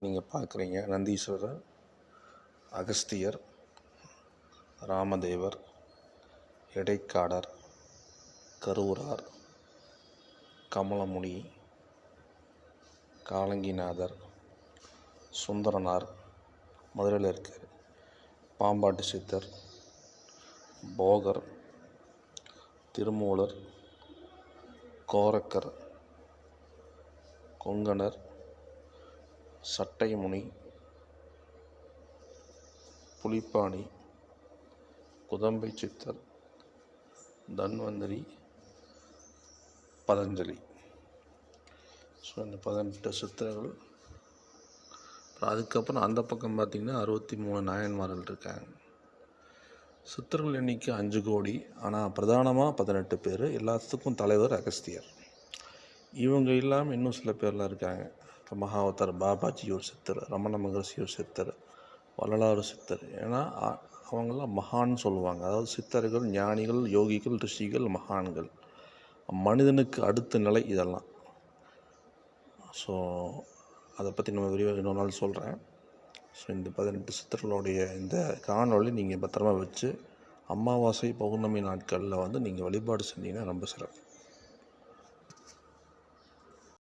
நீங்கள் பார்க்குறீங்க நந்தீஸ்வரர், அகஸ்தியர், ராமதேவர், இடைக்காடர், கரூரார், கமலமுனி, காலங்கிநாதர், சுந்தரனார், மதுரையில் இருக்கார், பாம்பாட்டி சித்தர், போகர், திருமூலர், கோரக்கர், கொங்கணர், சட்டைமுனி, புலிப்பாணி, குதம்பை சித்தர், தன்வந்திரி, பதஞ்சலி. ஸோ இந்த 18 சித்தர்கள். அதுக்கப்புறம் அந்த பக்கம் பார்த்திங்கன்னா 63 நாயன்மார்கள் இருக்காங்க. சித்தர்கள் எண்ணிக்கை 5 கோடி. ஆனால் பிரதானமாக 18 பேர். எல்லாத்துக்கும் தலைவர் அகஸ்தியர். இவங்க இல்லாமல் இன்னும் சில பேர்லாம் இருக்காங்க. இப்போ மகாவதார் பாபாஜி ஒரு சித்தர், ரமண மகர்ஷி ஒரு சித்தர், வள்ளலார் சித்தர். ஏன்னா அவங்களாம் மகான் சொல்லுவாங்க. அதாவது சித்தர்கள், ஞானிகள், யோகிகள், ரிஷிகள், மகான்கள். மனிதனுக்கு அடுத்த நிலை இதெல்லாம். ஸோ அதை பற்றி நம்ம விரிவாக இன்னொரு நாள் சொல்கிறேன். ஸோ இந்த 18 சித்தர்களுடைய இந்த காணொளி நீங்கள் பத்திரமா வச்சு அமாவாசை பௌர்ணமி நாட்களில் நீங்கள் வழிபாடு செஞ்சீங்கன்னா ரொம்ப சிறப்பு.